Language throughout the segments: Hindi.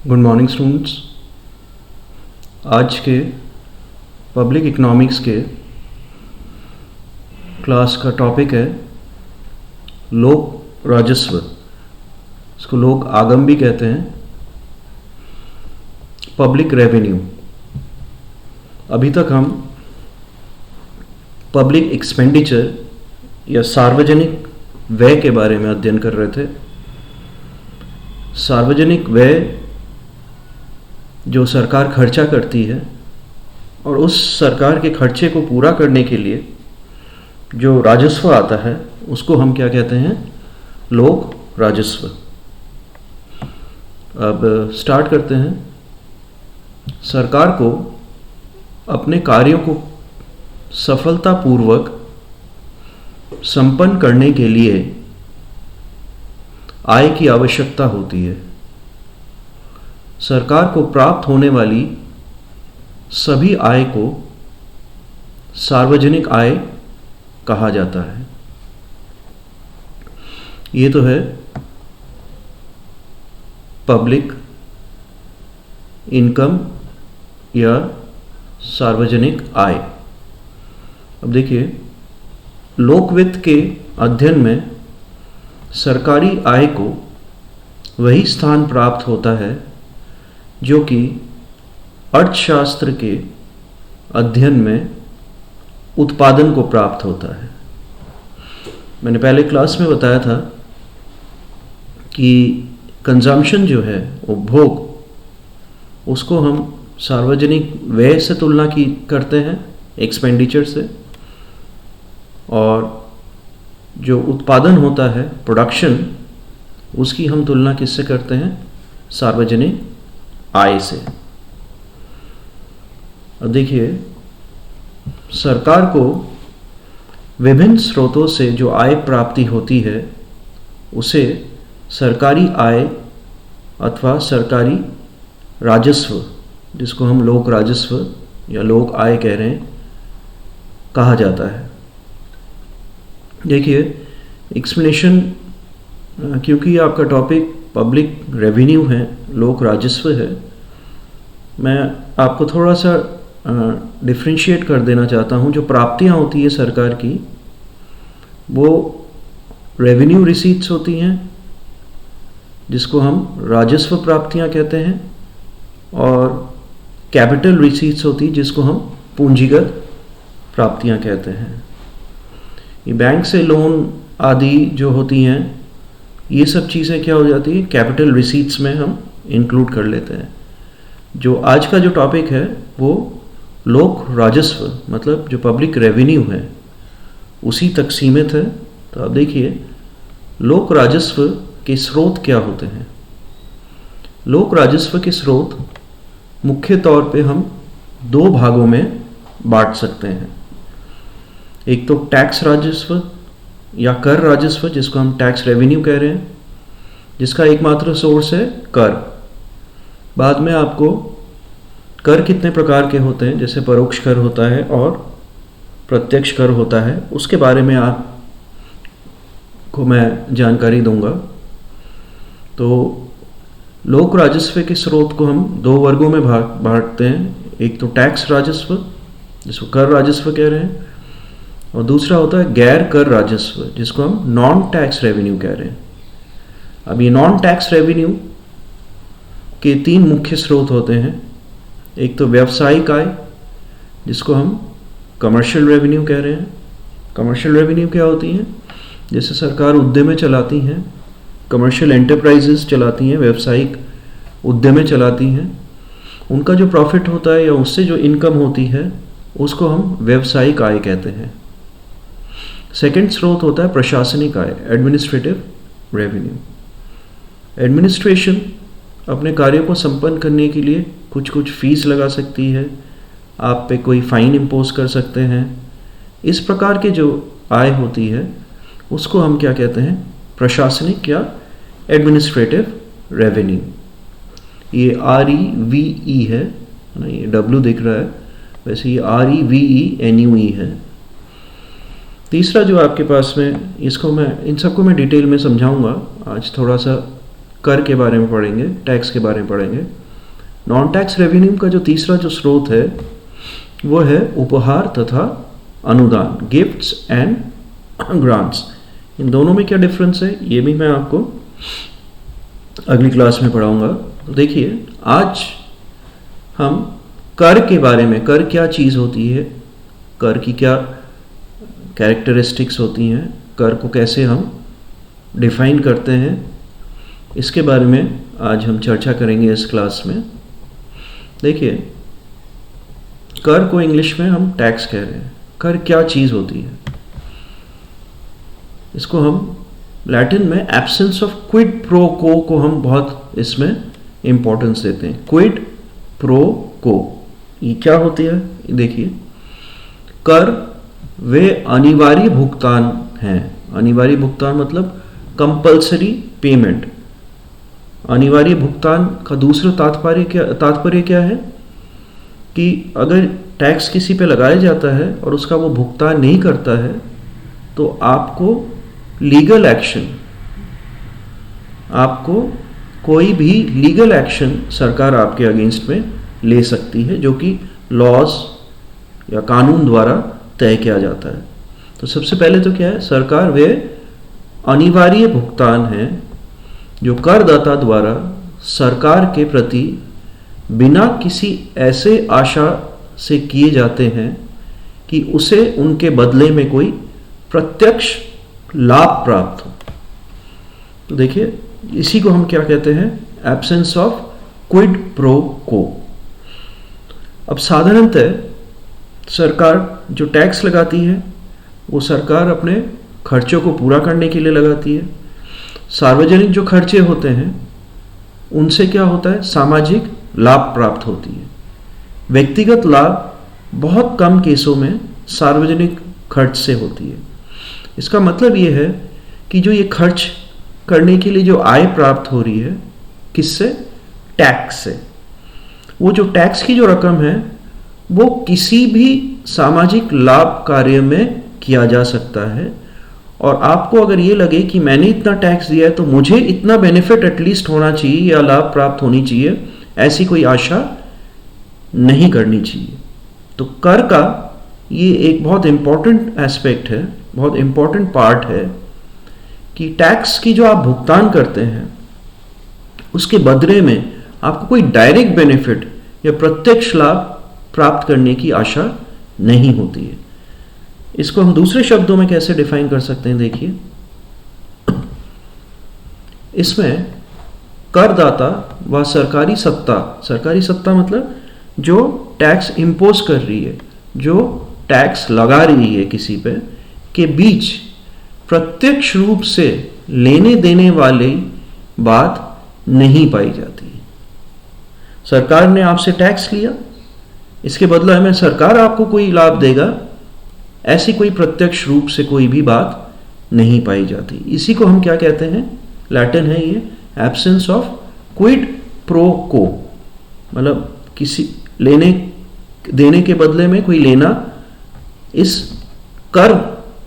Good morning students. आज के पब्लिक इकोनॉमिक्स के क्लास का टॉपिक है लोक राजस्व। इसको लोक आगम भी कहते हैं, पब्लिक रेवेन्यू। अभी तक हम पब्लिक एक्सपेंडिचर या सार्वजनिक व्यय के बारे में अध्ययन कर रहे थे। सार्वजनिक व्यय जो सरकार खर्चा करती है और उस सरकार के खर्चे को पूरा करने के लिए जो राजस्व आता है उसको हम क्या कहते हैं? लोक राजस्व। अब स्टार्ट करते हैं। सरकार को अपने कार्यों को सफलतापूर्वक संपन्न करने के लिए आय की आवश्यकता होती है। सरकार को प्राप्त होने वाली सभी आय को सार्वजनिक आय कहा जाता है। ये तो है पब्लिक इनकम या सार्वजनिक आय। अब देखिए, लोकवित्त के अध्ययन में सरकारी आय को वही स्थान प्राप्त होता है जो कि अर्थशास्त्र के अध्ययन में उत्पादन को प्राप्त होता है। मैंने पहले क्लास में बताया था कि कंजम्पशन जो है, उपभोग, उसको हम सार्वजनिक व्यय से तुलना की करते हैं, एक्सपेंडिचर से, और जो उत्पादन होता है, प्रोडक्शन, उसकी हम तुलना किससे करते हैं? सार्वजनिक आय से। अब देखिए, सरकार को विभिन्न स्रोतों से जो आय प्राप्ति होती है उसे सरकारी आय अथवा सरकारी राजस्व, जिसको हम लोक राजस्व या लोक आय कह रहे हैं, कहा जाता है। देखिए, एक्सप्लेनेशन, क्योंकि आपका टॉपिक पब्लिक रेवेन्यू है, लोक राजस्व है, मैं आपको थोड़ा सा डिफ्रेंशिएट कर देना चाहता हूँ। जो प्राप्तियाँ होती है सरकार की, वो रेवेन्यू रिसीट्स होती हैं, जिसको हम राजस्व प्राप्तियाँ कहते हैं, और कैपिटल रिसीट्स होती है, जिसको हम पूंजीगत प्राप्तियाँ कहते हैं। ये बैंक से लोन आदि जो होती हैं, ये सब चीज़ें क्या हो जाती है? कैपिटल रिसीट्स में हम इंक्लूड कर लेते हैं। जो आज का जो टॉपिक है वो लोक राजस्व, मतलब जो पब्लिक रेवेन्यू है, उसी तक सीमित है। तो अब देखिए, लोक राजस्व के स्रोत क्या होते हैं? लोक राजस्व के स्रोत मुख्य तौर पे हम दो भागों में बांट सकते हैं। एक तो टैक्स राजस्व या कर राजस्व, जिसको हम टैक्स रेवेन्यू कह रहे हैं, जिसका एकमात्र सोर्स है कर। बाद में आपको कर कितने प्रकार के होते हैं, जैसे परोक्ष कर होता है और प्रत्यक्ष कर होता है, उसके बारे में आपको मैं जानकारी दूंगा। तो लोक राजस्व के स्रोत को हम दो वर्गों में बांटते हैं। एक तो टैक्स राजस्व, जिसको कर राजस्व कह रहे हैं, और दूसरा होता है गैर कर राजस्व, जिसको हम नॉन टैक्स रेवेन्यू कह रहे हैं। अब ये नॉन टैक्स रेवेन्यू के तीन मुख्य स्रोत होते हैं। एक तो व्यावसायिक आय, जिसको हम कमर्शियल रेवेन्यू कह रहे हैं। कमर्शियल रेवेन्यू क्या होती हैं? जैसे सरकार उद्यम चलाती हैं, कमर्शियल एंटरप्राइजेस चलाती हैं, व्यावसायिक उद्यम चलाती हैं, उनका जो प्रॉफिट होता है या उससे जो इनकम होती है, उसको हम व्यावसायिक आय कहते हैं। सेकंड स्रोत होता है प्रशासनिक आय, एडमिनिस्ट्रेटिव रेवेन्यू। एडमिनिस्ट्रेशन अपने कार्यों को संपन्न करने के लिए कुछ फीस लगा सकती है, आप पे कोई फाइन इम्पोज कर सकते हैं। इस प्रकार के जो आय होती है उसको हम क्या कहते हैं? प्रशासनिक या एडमिनिस्ट्रेटिव रेवेन्यू। ये REVE है ना, ये W दिख रहा है, वैसे ये REVENUE है। तीसरा जो आपके पास में, इसको मैं इन सबको मैं डिटेल में समझाऊंगा, आज थोड़ा सा कर के बारे में पढ़ेंगे, टैक्स के बारे में पढ़ेंगे। नॉन टैक्स रेवेन्यू का जो तीसरा जो स्रोत है वो है उपहार तथा अनुदान, गिफ्ट्स एंड ग्रांट्स। इन दोनों में क्या डिफरेंस है ये भी मैं आपको अगली क्लास में पढ़ाऊंगा। तो देखिए, आज हम कर के बारे में, कर क्या चीज़ होती है, कर की क्या कैरेक्टरिस्टिक्स होती हैं, कर को कैसे हम डिफाइन करते हैं, इसके बारे में आज हम चर्चा करेंगे इस क्लास में। देखिए, कर को इंग्लिश में हम टैक्स कह रहे हैं। कर क्या चीज़ होती है, इसको हम लैटिन में एब्सेंस ऑफ क्विड प्रो को हम बहुत इसमें इंपॉर्टेंस देते हैं। क्विड प्रो को ये क्या होती है, देखिए, कर वे अनिवार्य भुगतान हैं। अनिवार्य भुगतान मतलब कंपल्सरी पेमेंट। अनिवार्य भुगतान का दूसरा तात्पर्य क्या है कि अगर टैक्स किसी पे लगाया जाता है और उसका वो भुगतान नहीं करता है तो आपको लीगल एक्शन, आपको कोई भी लीगल एक्शन सरकार आपके अगेंस्ट में ले सकती है, जो कि लॉज या कानून द्वारा तय किया जाता है। तो सबसे पहले तो क्या है, सरकार वे अनिवार्य भुगतान है जो करदाता द्वारा सरकार के प्रति बिना किसी ऐसे आशा से किए जाते हैं कि उसे उनके बदले में कोई प्रत्यक्ष लाभ प्राप्त हो। तो देखिए, इसी को हम क्या कहते हैं, एब्सेंस ऑफ क्विड प्रो को। अब साधारणतः सरकार जो टैक्स लगाती है वो सरकार अपने खर्चों को पूरा करने के लिए लगाती है। सार्वजनिक जो खर्चे होते हैं उनसे क्या होता है, सामाजिक लाभ प्राप्त होती है। व्यक्तिगत लाभ बहुत कम केसों में सार्वजनिक खर्च से होती है। इसका मतलब ये है कि जो ये खर्च करने के लिए जो आय प्राप्त हो रही है, किससे, टैक्स से। वो जो टैक्स की जो रकम है वो किसी भी सामाजिक लाभ कार्य में किया जा सकता है। और आपको अगर ये लगे कि मैंने इतना टैक्स दिया है तो मुझे इतना बेनिफिट एटलीस्ट होना चाहिए या लाभ प्राप्त होनी चाहिए, ऐसी कोई आशा नहीं करनी चाहिए। तो कर का ये एक बहुत इंपॉर्टेंट एस्पेक्ट है, बहुत इंपॉर्टेंट पार्ट है कि टैक्स की जो आप भुगतान करते हैं उसके बदले में आपको कोई डायरेक्ट बेनिफिट या प्रत्यक्ष लाभ प्राप्त करने की आशा नहीं होती है। इसको हम दूसरे शब्दों में कैसे डिफाइन कर सकते हैं, देखिए, इसमें करदाता व सरकारी सत्ता मतलब जो टैक्स इंपोज कर रही है, जो टैक्स लगा रही है किसी पे, के बीच प्रत्यक्ष रूप से लेने देने वाली बात नहीं पाई जाती। सरकार ने आपसे टैक्स लिया, इसके बदले में सरकार आपको कोई लाभ देगा, ऐसी कोई प्रत्यक्ष रूप से कोई भी बात नहीं पाई जाती। इसी को हम क्या कहते हैं, लैटिन है ये एब्सेंस ऑफ क्विड प्रो को, मतलब किसी लेने देने के बदले में कोई लेना इस कर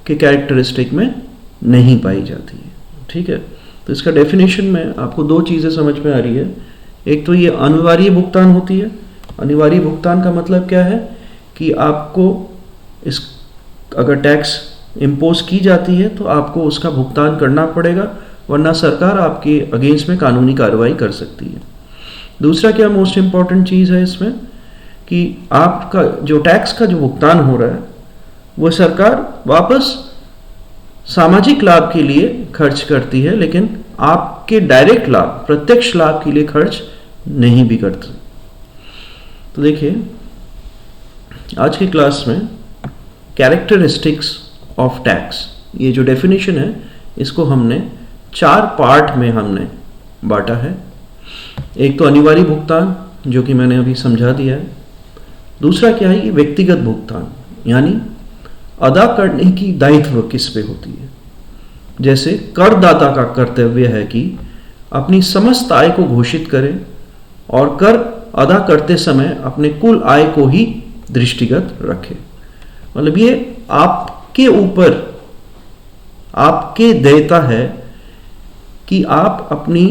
के कैरेक्टरिस्टिक में नहीं पाई जाती है। ठीक है, तो इसका डेफिनेशन में आपको दो चीज़ें समझ में आ रही है। एक तो ये अनिवार्य भुगतान होती है। अनिवार्य भुगतान का मतलब क्या है कि आपको इस अगर टैक्स इम्पोज की जाती है तो आपको उसका भुगतान करना पड़ेगा, वरना सरकार आपके अगेंस्ट में कानूनी कार्रवाई कर सकती है। दूसरा क्या मोस्ट इम्पॉर्टेंट चीज़ है इसमें कि आपका जो टैक्स का जो भुगतान हो रहा है वो सरकार वापस सामाजिक लाभ के लिए खर्च करती है, लेकिन आपके डायरेक्ट लाभ, प्रत्यक्ष लाभ के लिए खर्च नहीं भी करती। तो देखिए, आज की क्लास में कैरेक्टरिस्टिक्स ऑफ टैक्स, ये जो डेफिनेशन है इसको हमने 4 पार्ट में हमने बांटा है। एक तो अनिवार्य भुगतान जो कि मैंने अभी समझा दिया है। दूसरा क्या है, ये व्यक्तिगत भुगतान, यानी अदा करने की दायित्व किस पे होती है। जैसे करदाता का कर्तव्य है कि अपनी समस्त आय को घोषित करे और कर अदा करते समय अपने कुल आय को ही दृष्टिगत रखे। मतलब ये आपके ऊपर, आपके देयता है कि आप अपनी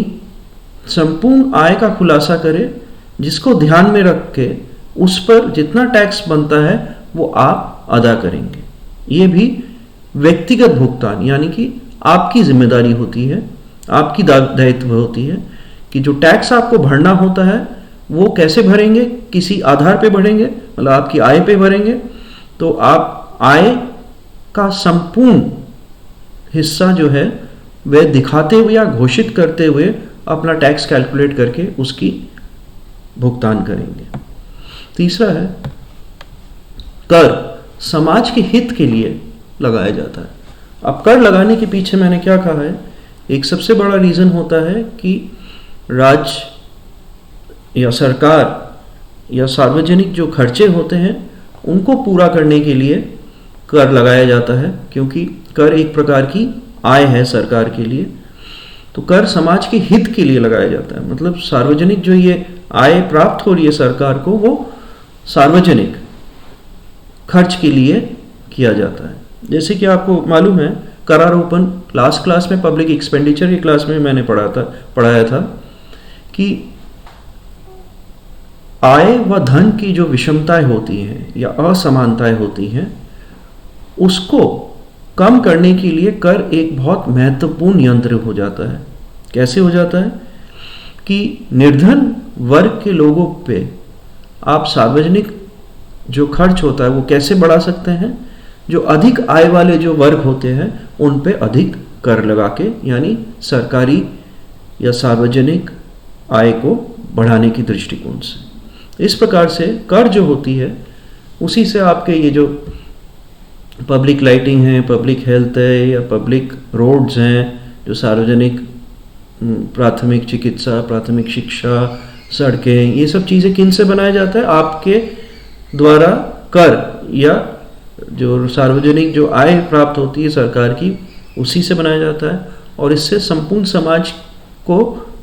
संपूर्ण आय का खुलासा करें, जिसको ध्यान में रख के उस पर जितना टैक्स बनता है वो आप अदा करेंगे। ये भी व्यक्तिगत भुगतान यानी कि आपकी जिम्मेदारी होती है, आपकी दायित्व होती है कि जो टैक्स आपको भरना होता है वो कैसे भरेंगे, किसी आधार पे भरेंगे, मतलब आपकी आय पे भरेंगे। तो आप आय का संपूर्ण हिस्सा जो है वह दिखाते हुए या घोषित करते हुए अपना टैक्स कैलकुलेट करके उसकी भुगतान करेंगे। तीसरा है कर समाज के हित के लिए लगाया जाता है। अब कर लगाने के पीछे मैंने क्या कहा है, एक सबसे बड़ा रीज़न होता है कि राज्य या सरकार या सार्वजनिक जो खर्चे होते हैं उनको पूरा करने के लिए कर लगाया जाता है, क्योंकि कर एक प्रकार की आय है सरकार के लिए। तो कर समाज के हित के लिए लगाया जाता है, मतलब सार्वजनिक जो ये आय प्राप्त हो रही है सरकार को वो सार्वजनिक खर्च के लिए किया जाता है। जैसे कि आपको मालूम है करारोपण, लास्ट क्लास में पब्लिक एक्सपेंडिचर की क्लास में मैंने पढ़ाया था कि आय व धन की जो विषमताएं होती हैं या असमानताएं होती हैं उसको कम करने के लिए कर एक बहुत महत्वपूर्ण यंत्र हो जाता है। कैसे हो जाता है कि निर्धन वर्ग के लोगों पे आप सार्वजनिक जो खर्च होता है वो कैसे बढ़ा सकते हैं, जो अधिक आय वाले जो वर्ग होते हैं उन पे अधिक कर लगा के, यानी सरकारी या सार्वजनिक आय को बढ़ाने की दृष्टिकोण से। इस प्रकार से कर जो होती है उसी से आपके ये जो पब्लिक लाइटिंग है, पब्लिक हेल्थ है या पब्लिक रोड्स हैं, जो सार्वजनिक प्राथमिक चिकित्सा, प्राथमिक शिक्षा, सड़कें, ये सब चीज़ें किन से बनाया जाता है, आपके द्वारा कर या जो सार्वजनिक जो आय प्राप्त होती है सरकार की उसी से बनाया जाता है और इससे संपूर्ण समाज को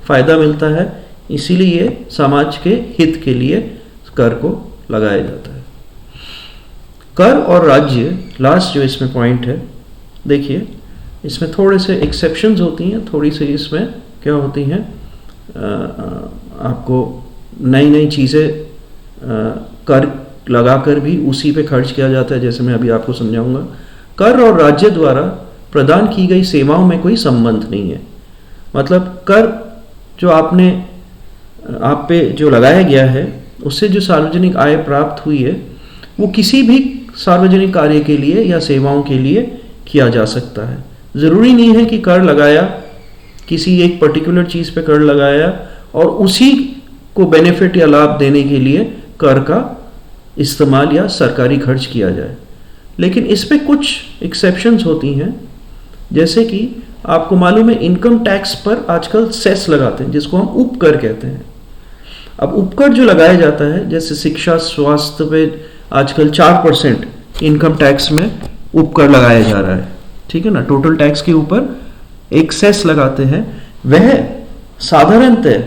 फायदा मिलता है। इसीलिए समाज के हित के लिए कर को लगाया जाता है। कर और राज्य लास्ट जो इसमें पॉइंट है, देखिए इसमें थोड़े से एक्सेप्शंस होती हैं, थोड़ी सी इसमें क्या होती हैं, आपको नई नई चीज़ें कर लगाकर भी उसी पे खर्च किया जाता है, जैसे मैं अभी आपको समझाऊंगा। कर और राज्य द्वारा प्रदान की गई सेवाओं में कोई संबंध नहीं है, मतलब कर जो आप पे जो लगाया गया है उससे जो सार्वजनिक आय प्राप्त हुई है वो किसी भी सार्वजनिक कार्य के लिए या सेवाओं के लिए किया जा सकता है। ज़रूरी नहीं है कि कर लगाया, किसी एक पर्टिकुलर चीज़ पे कर लगाया और उसी को बेनिफिट या लाभ देने के लिए कर का इस्तेमाल या सरकारी खर्च किया जाए। लेकिन इस पे कुछ एक्सेप्शंस होती हैं, जैसे कि आपको मालूम है इनकम टैक्स पर आजकल सेस लगाते हैं जिसको हम उपकर कहते हैं। अब उपकर जो लगाया जाता है, जैसे शिक्षा स्वास्थ्य पे आजकल 4% इनकम टैक्स में उपकर लगाया जा रहा है, ठीक है ना, टोटल टैक्स के ऊपर एक सेस लगाते हैं। वह साधारणतः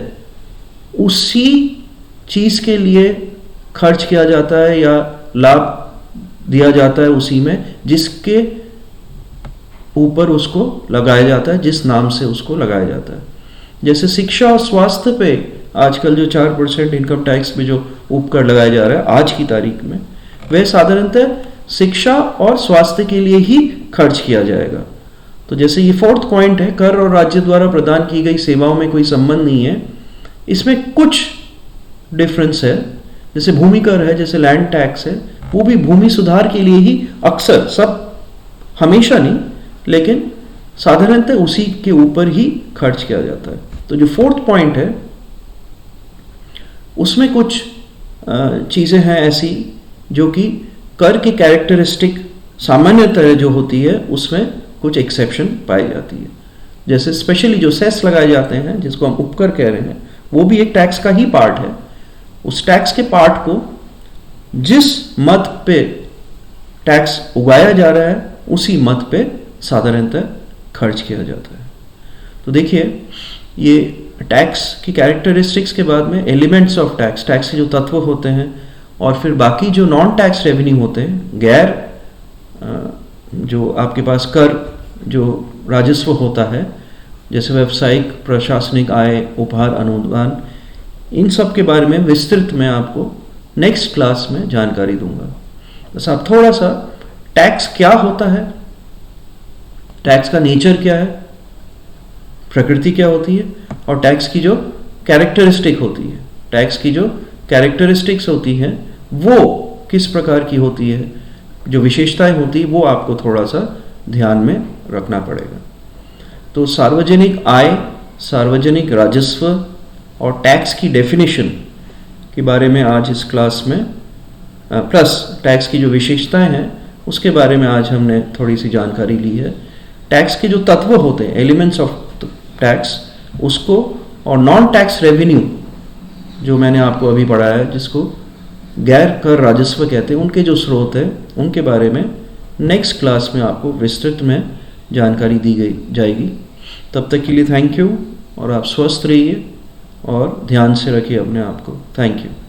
उसी चीज के लिए खर्च किया जाता है या लाभ दिया जाता है उसी में जिसके ऊपर उसको लगाया जाता है, जिस नाम से उसको लगाया जाता है। जैसे शिक्षा और स्वास्थ्य पे आजकल जो 4% इनकम टैक्स में जो उपकर लगाया जा रहा है आज की तारीख में, वह साधारणतः शिक्षा और स्वास्थ्य के लिए ही खर्च किया जाएगा। तो जैसे ये 4th पॉइंट है, कर और राज्य द्वारा प्रदान की गई सेवाओं में कोई संबंध नहीं है, इसमें कुछ डिफरेंस है। जैसे भूमि कर है, जैसे लैंड टैक्स है, वो भी भूमि सुधार के लिए ही अक्सर, सब हमेशा नहीं लेकिन साधारणतः उसी के ऊपर ही खर्च किया जाता है। तो जो 4th पॉइंट है उसमें कुछ चीज़ें हैं ऐसी जो कि कर की कैरेक्टरिस्टिक सामान्यतः जो होती है उसमें कुछ एक्सेप्शन पाई जाती है। जैसे स्पेशली जो सेस लगाए जाते हैं जिसको हम उपकर कह रहे हैं, वो भी एक टैक्स का ही पार्ट है। उस टैक्स के पार्ट को जिस मत पे टैक्स उगाया जा रहा है उसी मत पे साधारणतः खर्च किया जाता है। तो देखिए ये टैक्स की कैरेक्टरिस्टिक्स के बाद में एलिमेंट्स ऑफ टैक्स, टैक्स के जो तत्व होते हैं, और फिर बाकी जो नॉन टैक्स रेवेन्यू होते हैं, गैर जो आपके पास कर जो राजस्व होता है, जैसे व्यावसायिक प्रशासनिक आय, उपहार, अनुदान, इन सब के बारे में विस्तृत मैं आपको नेक्स्ट क्लास में जानकारी दूंगा। बस आप थोड़ा सा टैक्स क्या होता है, टैक्स का नेचर क्या है, प्रकृति क्या होती है, और टैक्स की जो कैरेक्टरिस्टिक होती है, टैक्स की जो कैरेक्टरिस्टिक्स होती हैं वो किस प्रकार की होती है, जो विशेषताएं होती है वो आपको थोड़ा सा ध्यान में रखना पड़ेगा। तो सार्वजनिक आय, सार्वजनिक राजस्व और टैक्स की डेफिनेशन के बारे में आज इस क्लास में, प्लस टैक्स की जो विशेषताएं हैं उसके बारे में आज हमने थोड़ी सी जानकारी ली है। टैक्स के जो तत्व होते हैं, एलिमेंट्स ऑफ टैक्स, उसको, और नॉन टैक्स रेवेन्यू जो मैंने आपको अभी पढ़ाया है, जिसको गैर कर राजस्व कहते हैं, उनके जो स्रोत हैं उनके बारे में नेक्स्ट क्लास में आपको विस्तृत में जानकारी दी जाएगी। तब तक के लिए थैंक यू, और आप स्वस्थ रहिए और ध्यान से रखिए अपने आप को। Thank you.